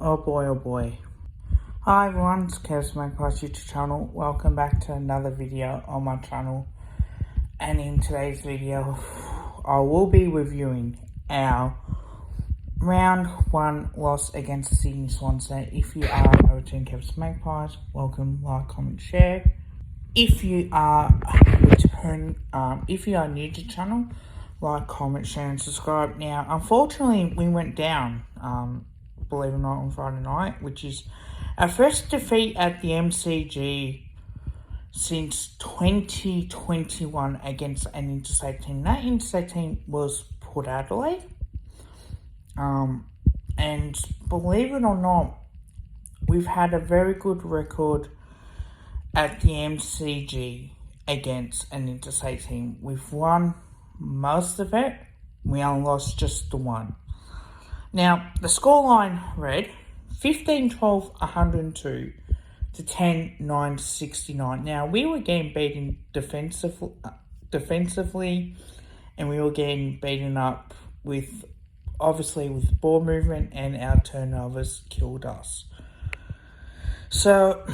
Oh boy, oh boy. Hi everyone, it's Kev's Magpie's YouTube channel. Welcome back to another video on my channel. And in today's video, I will be reviewing our round 1 loss against the Sydney Swans. So if you are a return Kev's Magpies, welcome, like, comment, share. If you are new to the channel, like, comment, share and subscribe. Now, unfortunately, we went down, believe it or not, on Friday night, which is our first defeat at the MCG since 2021 against an interstate team. That interstate team was Port Adelaide. And believe it or not, we've had a very good record at the MCG against an interstate team. We've won most of it. We only lost just the one. Now, the scoreline read 15-12-102 to 10-9-69. Now, we were getting beaten defensively, and we were getting beaten up with ball movement, and our turnovers killed us. So,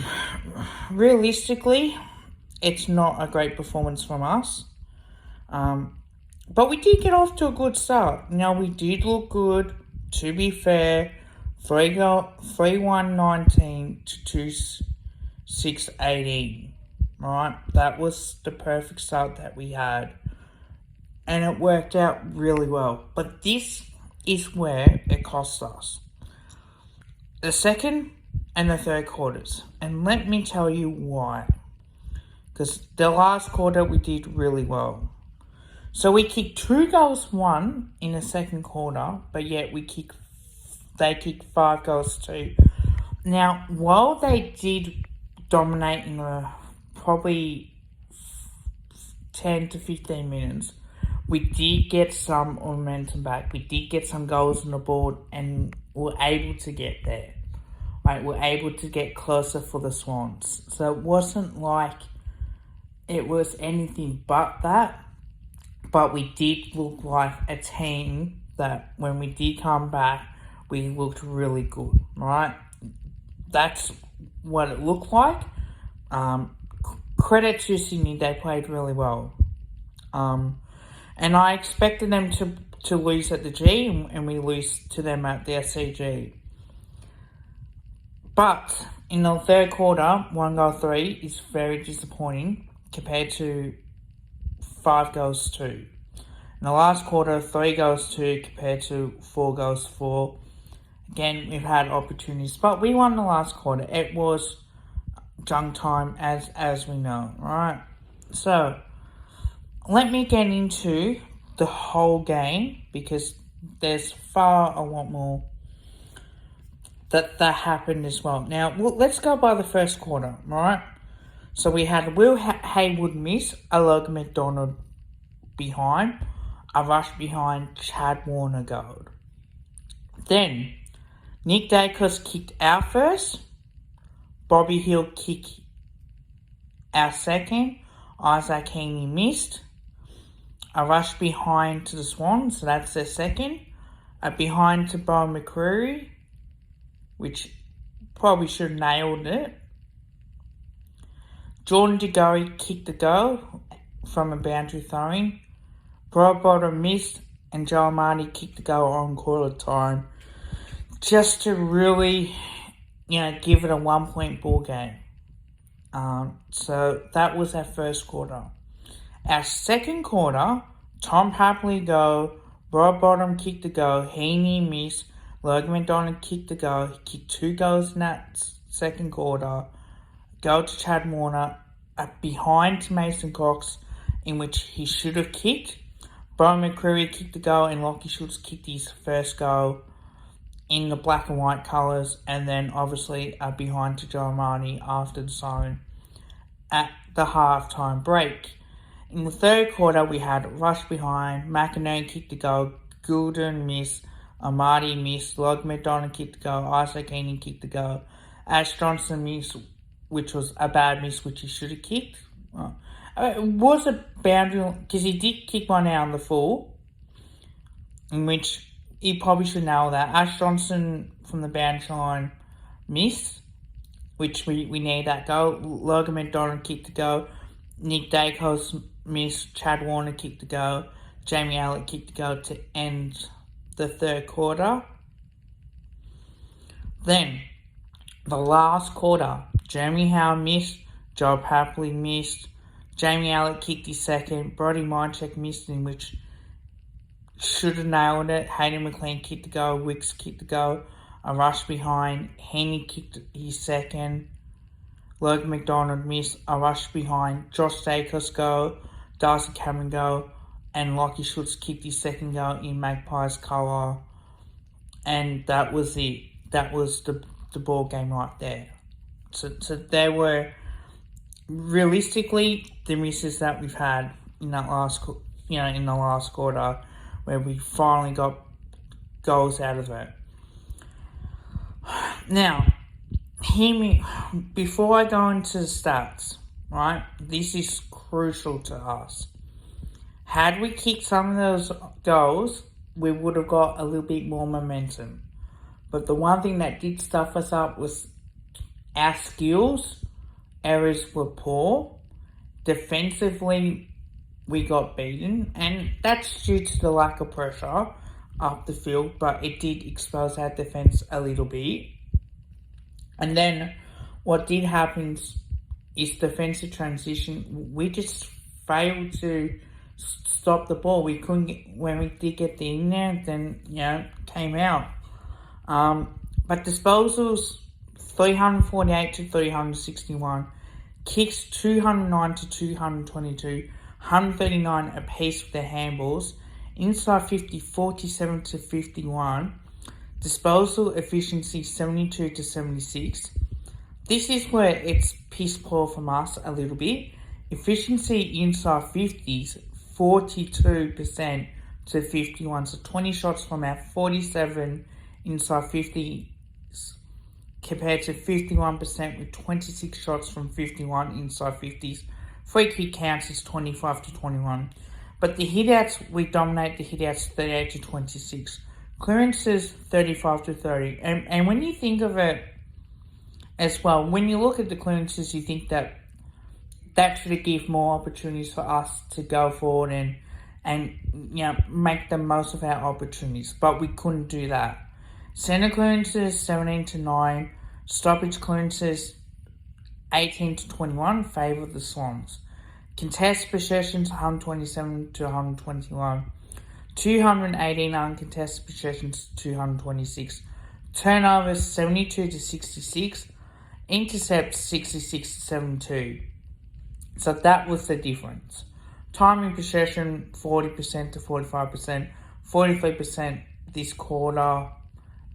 realistically, it's not a great performance from us. But we did get off to a good start. Now, we did look good, to be fair. 3-1-19 to 2-6-18. Right? That was the perfect start that we had. And it worked out really well. But this is where it cost us. The second and the third quarters. And let me tell you why. Because the last quarter we did really well. So we kicked 2 goals, 1 in the second quarter, but yet they kicked 5 goals, 2. Now, while they did dominate in probably 10 to 15 minutes, we did get some momentum back. We did get some goals on the board and were able to get there. Right, we're able to get closer for the Swans. So it wasn't like it was anything but that. But we did look like a team that when we did come back, we looked really good, right? That's what it looked like. Credit to Sydney, they played really well. And I expected them to lose at the G, and we lose to them at the SCG. But in the third quarter, 1 goal 3 is very disappointing compared to 5 goals 2. In the last quarter, 3 goals 2 compared to 4 goals 4. Again, we've had opportunities, but we won the last quarter. It was junk time, as we know, right? So, let me get into the whole game, because there's far a lot more that happened as well. Now, let's go by the first quarter, right? So we had Will Haywood miss, a Logan McDonald behind, a rush behind, Chad Warner goal. Then, Nick Dacos kicked our first, Bobby Hill kicked our second, Isaac Heaney missed, a rush behind to the Swans, so that's their second, a behind to Bo McCreary, which probably should have nailed it. Jordan De Goey kicked the goal from a boundary throwing. Broadbottom missed, and Joel Marty kicked the goal on quarter time, just to really, give it a 1-point ball game. So that was our first quarter. Our second quarter, Tom Hapley goal, Broadbottom kicked the goal, Heaney missed, Logan McDonald kicked the goal. He kicked 2 goals in that second quarter. Goal to Chad Warner, behind to Mason Cox, in which he should have kicked. Brian McCreary kicked the goal, and Lockie Schultz kicked his first goal in the black and white colours, and then obviously behind to Joe Marty after the siren at the halftime break. In the third quarter, we had rush behind, McInerney kicked the goal, Goulden missed, Amadi missed, Log McDonald kicked the goal, Isaac Heaney kicked the goal, Ash Johnson missed, which was a bad miss, which he should have kicked. It was a boundary, because he did kick one out on the full, in which he probably should nail that. Ash Johnson from the boundary line missed, which we need that goal. Logan McDonald kicked the goal. Nick Dacos missed. Chad Warner kicked the goal. Jamie Allett kicked the goal to end the third quarter. Then, the last quarter, Jeremy Howe missed. Joe Papley missed. Jamie Allett kicked his second. Brody Minchek missed him, which should have nailed it. Hayden McLean kicked the goal. Wicks kicked the goal. A rush behind. Henry kicked his second. Logan McDonald missed. A rush behind. Josh Dacos goal. Darcy Cameron goal. And Lockie Schultz kicked his second goal in Magpies colour. And that was it. That was the ball game right there. So there were realistically the misses that we've had in that in the last quarter, where we finally got goals out of it. Now, hear me before I go into the stats. Right, this is crucial to us. Had we kicked some of those goals, we would have got a little bit more momentum. But the one thing that did stuff us up was our skills. Errors were poor. Defensively, we got beaten. And that's due to the lack of pressure up the field. But it did expose our defense a little bit. And then what did happen is defensive transition. We just failed to stop the ball. We couldn't get, when we did get the in there, then, came out. But disposals, 348 to 361. Kicks, 209 to 222. 139 apiece with their handballs. Inside 50, 47 to 51. Disposal efficiency, 72 to 76. This is where it's piss poor from us a little bit. Efficiency inside 50s, 42% to 51. So 20 shots from our 47 inside 50s compared to 51% with 26 shots from 51 inside 50s. Free kick counts is 25 to 21. But the hitouts, we dominate the hitouts 38 to 26. Clearances 35 to 30. And when you think of it as well, when you look at the clearances, you think that should give more opportunities for us to go forward and make the most of our opportunities. But we couldn't do that. Centre clearances 17 to 9. Stoppage clearances 18 to 21 favour the Swans. Contested possessions 127 to 121. 218 uncontested possessions 226. Turnovers 72 to 66. Intercepts 66 to 72. So that was the difference. Timing possession 40% to 45%. 43% this quarter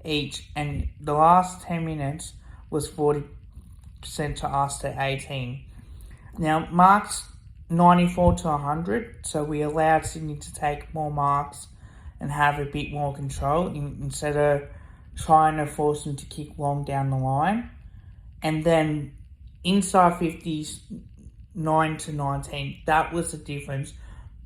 each. And the last 10 minutes was 40% to us to 18. Now, marks 94 to 100. So we allowed Sydney to take more marks and have a bit more control instead of trying to force them to kick long down the line. And then inside 50s, 9 to 19. That was the difference.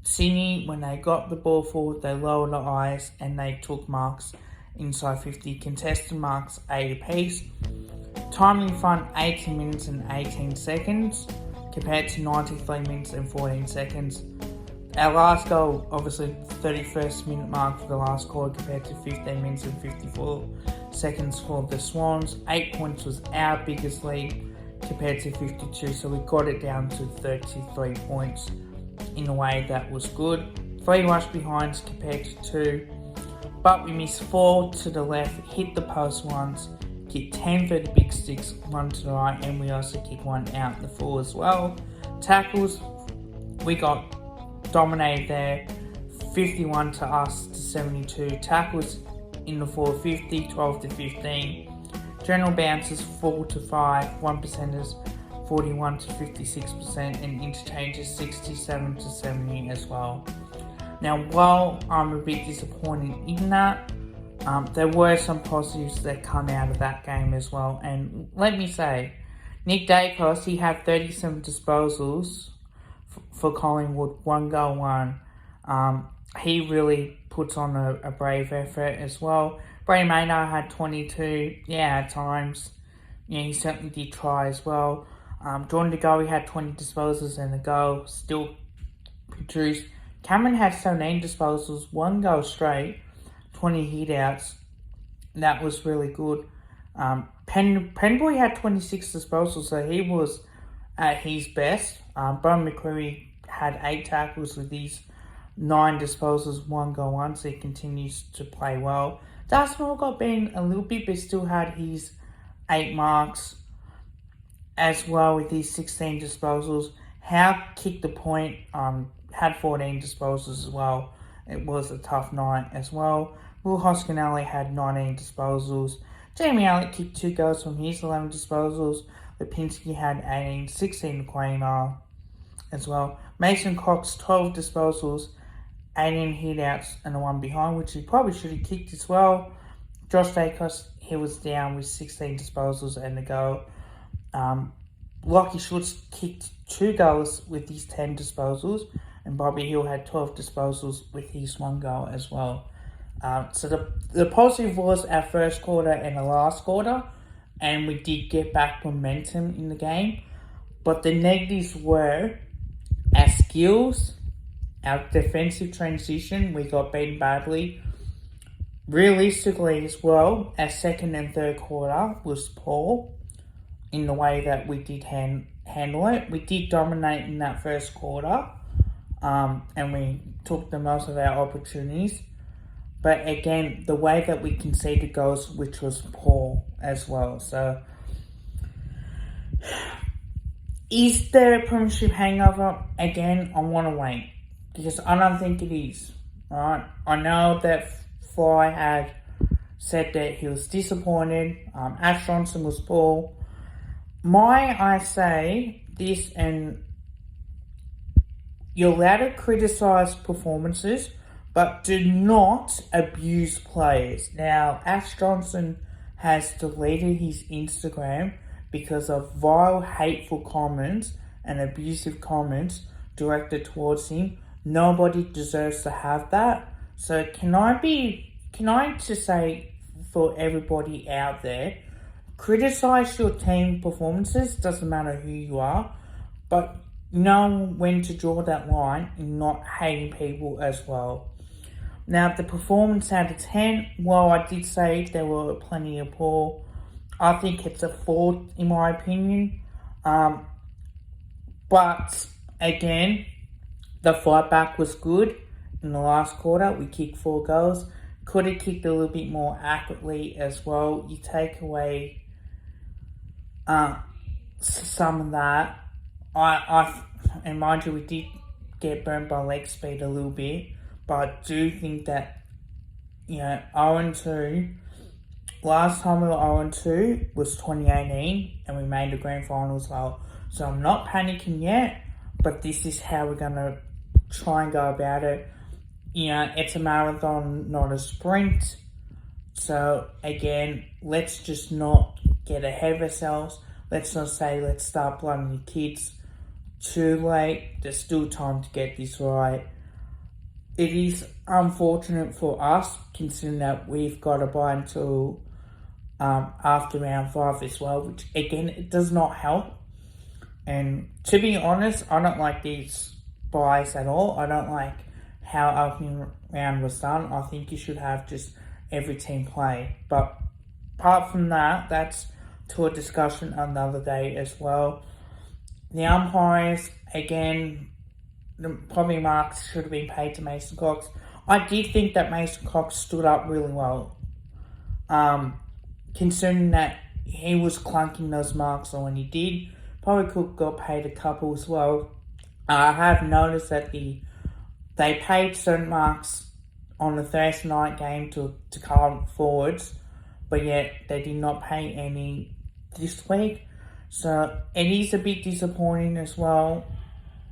Sydney, when they got the ball forward, they lowered the eyes and they took marks inside 50. Contested marks 8 apiece. Time in front 18 minutes and 18 seconds compared to 93 minutes and 14 seconds. Our last goal, obviously 31st minute mark for the last quarter compared to 15 minutes and 54 seconds for the Swans. 8 points was our biggest lead compared to 52, so we got it down to 33 points in a way that was good. 3 rush behinds compared to 2, but we missed 4 to the left, hit the post once, kicked 10 for the big sticks, 1 to the right, and we also kicked 1 out the full as well. Tackles, we got dominated there, 51 to us to 72. Tackles in the 450, 12 to 15. General bounces 4 to 5, 1%ers 41 to 56%, and interchanges 67 to 70 as well. Now, while I'm a bit disappointed in that, there were some positives that come out of that game as well. And let me say, Nick Dacos, he had 37 disposals for Collingwood, 1 goal, 1. He really puts on a brave effort as well. Brady Maynard had 22. Yeah, at times. Yeah, he certainly did try as well. Jordan De Goey had 20 disposals and a goal. Still produced. Cameron had 17 disposals, 1 goal straight, 20 hit-outs. That was really good. Penboy had 26 disposals, so he was at his best. Brian McCreary had 8 tackles with his 9 disposals, 1 goal, 1, so he continues to play well. Darcy got beaten a little bit, but still had his 8 marks as well with his 16 disposals. Howe kicked the point, had 14 disposals as well. It was a tough night as well. Will Hoskinelli had 19 disposals. Jamie Allett kicked 2 goals from his 11 disposals. Lipinski had 18, 16 Quainer as well. Mason Cox, 12 disposals, 18 hit-outs and a 1 behind, which he probably should have kicked as well. Josh Dacos, he was down with 16 disposals and a goal. Lockie Schultz kicked 2 goals with his 10 disposals, and Bobby Hill had 12 disposals with his 1 goal as well. So the positive was our first quarter and the last quarter, and we did get back momentum in the game. But the negatives were our skills, our defensive transition, we got beaten badly. Realistically as well, our second and third quarter was poor in the way that we did handle it. We did dominate in that first quarter, and we took the most of our opportunities. But again, the way that we conceded goals, which was poor as well. So, is there a premiership hangover? Again, I want to wait, because I don't think it is. Right? I know that Fly had said that he was disappointed. Ash Johnson was poor. I say this, and you're allowed to criticise performances, but do not abuse players. Now, Ash Johnson has deleted his Instagram because of vile, hateful comments and abusive comments directed towards him. Nobody deserves to have that. So can I just say for everybody out there, criticize your team performances, doesn't matter who you are, but know when to draw that line and not hating people as well. Now, the performance out of 10, well, I did say there were plenty of poor. I think it's a 4 in my opinion. But again, the fight back was good. In the last quarter, we kicked 4 goals. Could have kicked a little bit more accurately as well. You take away some of that. And mind you, we did get burnt by leg speed a little bit. But I do think that, 0-2, last time we were 0-2 was 2018, and we made the grand final as well. So I'm not panicking yet, but this is how we're going to try and go about it. It's a marathon, not a sprint. So again, let's just not get ahead of ourselves. Let's not say, let's start blaming the kids too late. There's still time to get this right. It is unfortunate for us, considering that we've got to buy until after round 5 as well, which again, it does not help. And to be honest, I don't like these buys at all. I don't like how opening round was done. I think you should have just every team play. But apart from that, that's to a discussion another day as well. The umpires, again, probably marks should have been paid to Mason Cox. I did think that Mason Cox stood up really well. Considering that he was clunking those marks, and when he did, probably could have got paid a couple as well. I have noticed that they paid certain marks on the Thursday night game to current forwards, but yet they did not pay any this week. So it is a bit disappointing as well.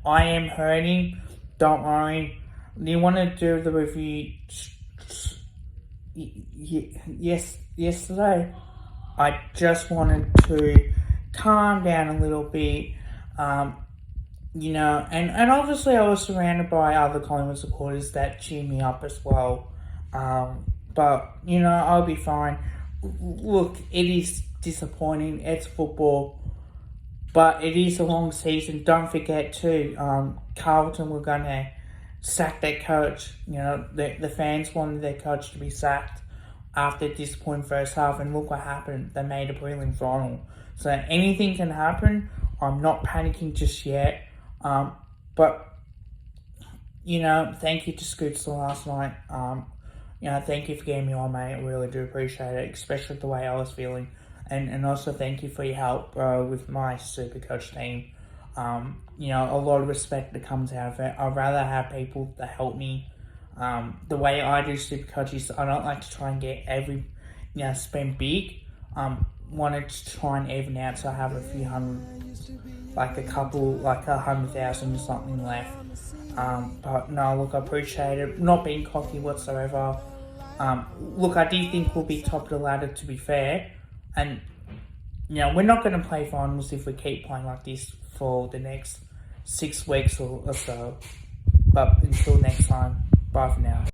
I am hurting. Don't worry. Do you want to do the review yesterday? I just wanted to calm down a little bit. And obviously I was surrounded by other Collingwood supporters that cheer me up as well. But, I'll be fine. Look, it is disappointing. It's football. But it is a long season. Don't forget too, Carlton were going to sack their coach. The fans wanted their coach to be sacked after a disappointing first half, and look what happened. They made a brilliant final. So anything can happen. I'm not panicking just yet. But, thank you to Scoots last night. Thank you for getting me on, mate. I really do appreciate it, especially the way I was feeling. And also thank you for your help with my Supercoach team. A lot of respect that comes out of it. I'd rather have people that help me. The way I do Supercoach is I don't like to try and get spend big. Wanted to try and even out so I have a few hundred, like 100,000 or something left. But no, look, I appreciate it. Not being cocky whatsoever. Look, I do think we'll be top of the ladder, to be fair. And, we're not going to play finals if we keep playing like this for the next 6 weeks or so. But until next time, bye for now.